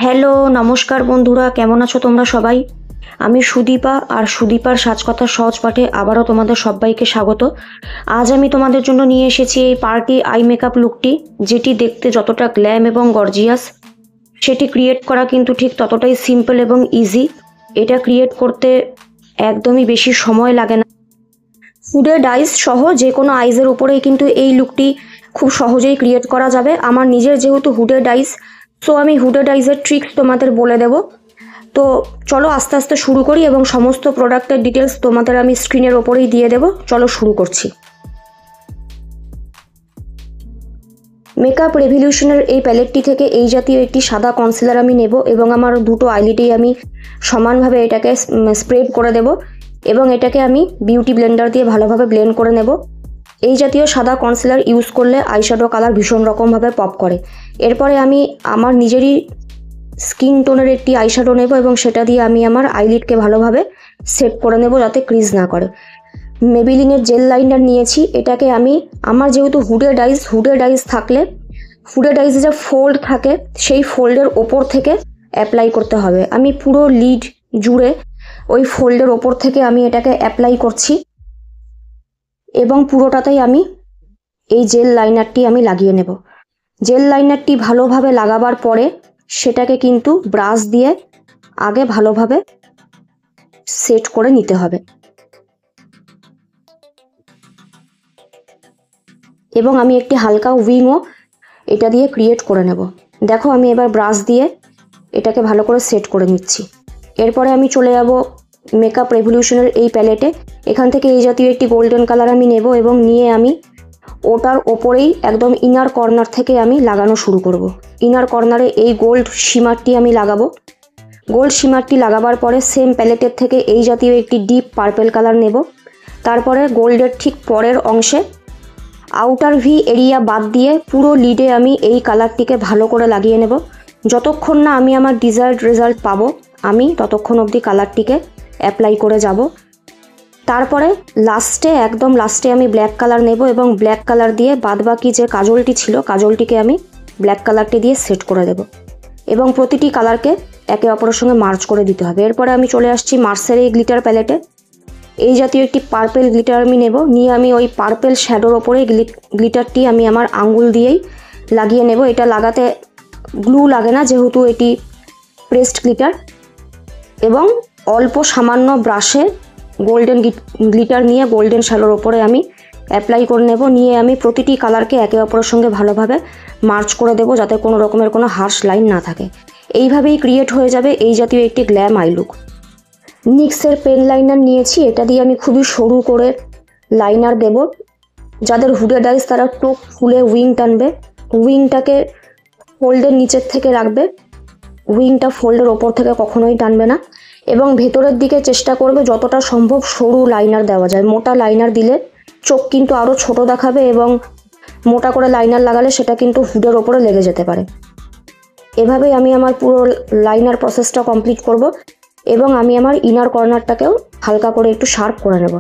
Hello, নমস্কার বন্ধুরা, কেমন আছো তোমরা সবাই? আমি সুদীপা, আর সুদীপার সাজকথার সহজ পাঠে আবারও তোমাদের সবাইকে স্বাগত। আজ আমি তোমাদের জন্য নিয়ে এসেছি এই পার্টি আই মেকআপ লুকটি, যেটি দেখতে যতটা গ্ল্যাম এবং গর্জিয়াস, সেটি ক্রিয়েট করা কিন্তু ঠিক ততটাই সিম্পল এবং ইজি। এটা ক্রিয়েট করতে একদমই বেশি সময় লাগে না। হুডেড আইস সহ যে কোনো আইসের উপরেই কিন্তু এই লুকটি খুব সহজেই ক্রিয়েট করা যাবে। আমার নিজের যেহেতু হুডেড আইস, সো আমি হুডেড আইসের ট্রিক্স তোমাদের বলে দেব। তো চলো আস্তে আস্তে শুরু করি এবং সমস্ত প্রোডাক্টের ডিটেলস তোমাদের আমি স্ক্রিনের ওপরেই দিয়ে দেব। চলো শুরু করছি। মেকআপ রেভলিউশনের এই প্যালেটটি থেকে এই জাতীয় একটি সাদা কনসিলার আমি নেব এবং আমার দুটো আইলিডেই আমি সমানভাবে এটাকে স্প্রেড করে দেব এবং এটাকে আমি বিউটি ব্লেন্ডার দিয়ে ভালোভাবে ব্লেন্ড করে নেব। এই জাতীয় সাদা কনসিলার ইউজ করলে আইশ্যাডো কালার ভীষণ রকমভাবে পপ করে। এরপরে আমি আমার নিজেরই স্কিন টোনের একটি আইশ্যাডো নেব এবং সেটা দিয়ে আমি আমার আইলিডকে ভালোভাবে সেট করে নেব যাতে ক্রিজ না করে। মেবিলিনের জেল লাইনার নিয়েছি। এটাকে আমি আমার যেহেতু হুডেড আইস থাকলে হুডেড আইসে যে ফোল্ড থাকে সেই ফোল্ডের ওপর থেকে অ্যাপ্লাই করতে হবে। আমি পুরো লিড জুড়ে ওই ফোল্ডের ওপর থেকে আমি এটাকে অ্যাপ্লাই করছি এবং পুরোটাতেই আমি এই জেল লাইনারটি আমি লাগিয়ে নেব। জেল লাইনারটি ভালোভাবে লাগাবার পরে সেটাকে কিন্তু ব্রাশ দিয়ে আগে ভালোভাবে সেট করে নিতে হবে এবং আমি একটি হালকা উইংও এটা দিয়ে ক্রিয়েট করে নেব। দেখো আমি এবার ব্রাশ দিয়ে এটাকে ভালো করে সেট করে নিচ্ছি। এরপরে আমি চলে যাব মেকআপ রেভলিউশনের এই প্যালেটে। এখান থেকে এই জাতীয় একটি গোল্ডেন কালার আমি নেব এবং নিয়ে আমি ওটার ওপরেই একদম ইনার কর্নার থেকে আমি লাগানো শুরু করব। ইনার কর্নারে এই গোল্ড শিমারটি আমি লাগাবো। গোল্ড শিমারটি লাগাবার পরে সেম প্যালেটের থেকে এই জাতীয় একটি ডিপ পার্পেল কালার নেব। তারপরে গোল্ডের ঠিক পরের অংশে আউটার ভি এরিয়া বাদ দিয়ে পুরো লিডে আমি এই কালারটিকে ভালো করে লাগিয়ে নেব। যতক্ষণ না আমি আমার ডিজায়ার্ড রেজাল্ট পাবো আমি ততক্ষণ অবধি কালারটিকে অ্যাপ্লাই করে যাব। তারপরে একদম লাস্টে আমি ব্ল্যাক কালার নেব এবং ব্ল্যাক কালার দিয়ে বাদবাকি যে কাজলটি ছিল কাজলটিকে আমি ব্ল্যাক কালারটি দিয়ে সেট করে দেব এবং প্রতিটি কালারকে একে অপরের সঙ্গে মার্চ করে দিতে হবে। এরপরে আমি চলে আসছি মার্সের এই গ্লিটার প্যালেটে। এই জাতীয় একটি পার্পেল গ্লিটার আমি নেব। নিয়ে আমি ওই পার্পেল শ্যাডোর ওপরে গ্লিটারটি আমি আমার আঙ্গুল দিয়েই লাগিয়ে নেব। এটা লাগাতে গ্লু লাগে না যেহেতু এটি প্রেসড গ্লিটার। এবং অল্প সামান্য ব্রাশে গোল্ডেন গ্লিটার নিয়ে গোল্ডেন শ্যাডোর ওপরে আমি অ্যাপ্লাই করে নেব। নিয়ে আমি প্রতিটি কালারকে একে অপরের সঙ্গে ভালোভাবে মার্চ করে দেব যাতে কোনো রকমের কোনো হার্শ লাইন না থাকে। এইভাবেই ক্রিয়েট হয়ে যাবে এই জাতীয় একটি গ্ল্যাম আই লুক। নিক্সের পেন লাইনার নিয়েছি। এটা দিয়ে আমি খুবই সরু করে লাইনার দেব। যাদের হুডেড আইস তারা টোক ফুলে উইং টানবে। উইংটাকে ফোল্ডের নিচের থেকে রাখবে, উইংটা ফোল্ডের ওপর থেকে কখনোই টানবে না এবং ভেতরের দিকে চেষ্টা করবে যতটা সম্ভব সরু লাইনার দেওয়া যায়। মোটা লাইনার দিলে চোখ কিন্তু আরও ছোট দেখাবে এবং মোটা করে লাইনার লাগালে সেটা কিন্তু হুডের ওপরে লেগে যেতে পারে। এভাবেই আমি আমার পুরো লাইনার প্রসেসটা কমপ্লিট করব এবং আমি আমার ইনার কর্নারটাকেও হালকা করে একটু শার্প করে নেব।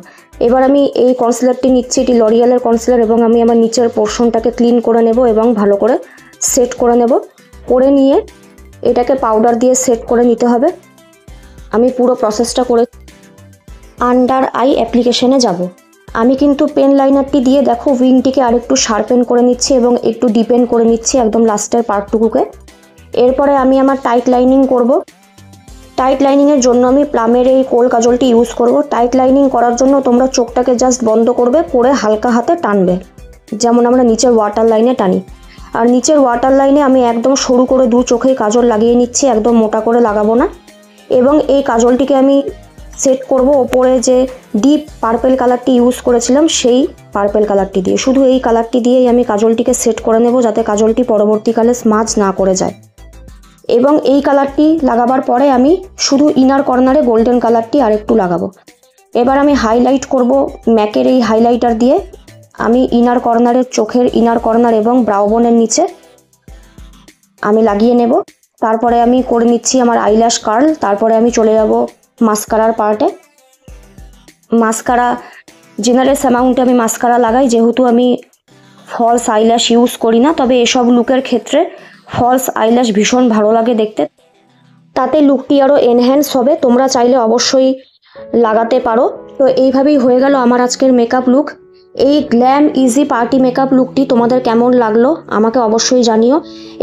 এবার আমি এই কনসিলারটি নিচ্ছি, এটি লরিয়ালের কনসিলার, এবং আমি আমার নিচের পোর্শনটাকে ক্লিন করে নেব এবং ভালো করে সেট করে নেব। করে নিয়ে এটাকে পাউডার দিয়ে সেট করে নিতে হবে। আমি পুরো প্রসেসটা করে আন্ডার আই অ্যাপ্লিকেশনে যাব। আমি কিন্তু পেন লাইনারটি দিয়ে দেখো উইংটিকে আরেকটু শার্পেন করে নিচ্ছি এবং একটু ডিপেন করে নিচ্ছি একদম লাস্টের পার্টটুকুকে। এরপরে আমি আমার টাইট লাইনিং করব। টাইট লাইনিংয়ের জন্য আমি প্লামের এই কোল কাজলটি ইউজ করব। টাইট লাইনিং করার জন্য তোমরা চোখটাকে জাস্ট বন্ধ করবে, করে হালকা হাতে টানবে যেমন আমরা নিচের ওয়াটার লাইনে টানি। আর নিচের ওয়াটার লাইনে আমি একদম সরু করে দু চোখেই কাজল লাগিয়ে নিচ্ছি, একদম মোটা করে লাগাবো না। এবং এই কাজলটিকে আমি সেট করব ওপরে যে ডিপ পার্পেল কালারটি ইউজ করেছিলাম সেই পার্পেল কালারটি দিয়ে। শুধু এই কালারটি দিয়েই আমি কাজলটিকে সেট করে নেব যাতে কাজলটি পরবর্তীকালে স্মাজ না করে যায়। এবং এই কালারটি লাগাবার পরে আমি শুধু ইনার কর্নারে গোল্ডেন কালারটি আরেকটু লাগাবো। এবার আমি হাইলাইট করব ম্যাকের এই হাইলাইটার দিয়ে। আমি ইনার কর্নারের চোখের ইনার কর্নার এবং ব্রাউ বোনের নিচে আমি লাগিয়ে নেব। তারপরে আমি করে নিচ্ছি আমার আইল্যাশ কার্ল। তারপরে আমি চলে যাব মাস্কারার পার্টে। মাস্কারা জেনারেস অ্যামাউন্টে আমি মাস্কারা লাগাই, যেহেতু আমি ফলস আইল্যাশ ইউজ করি না, তবে এসব লুকের ক্ষেত্রে ফলস আইল্যাশ ভীষণ ভালো লাগে দেখতে, তাতে লুকটি আরও এনহ্যান্স হবে। তোমরা চাইলে অবশ্যই লাগাতে পারো। তো এইভাবেই হয়ে গেল আমার আজকের মেকআপ লুক। এই গ্ল্যাম ইজি পার্টি মেকআপ লুকটি তোমাদের কেমন লাগলো আমাকে অবশ্যই জানিও,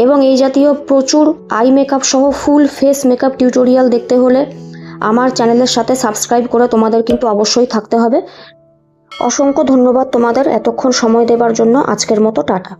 এবং এই জাতীয় প্রচুর আই মেকআপ সহ ফুল ফেস মেকআপ টিউটোরিয়াল দেখতে হলে আমার চ্যানেলের সাথে সাবস্ক্রাইব করে তোমাদের কিন্তু অবশ্যই থাকতে হবে। অসংখ্য ধন্যবাদ তোমাদের এতক্ষণ সময় দেবার জন্য। আজকের মতো টাটা।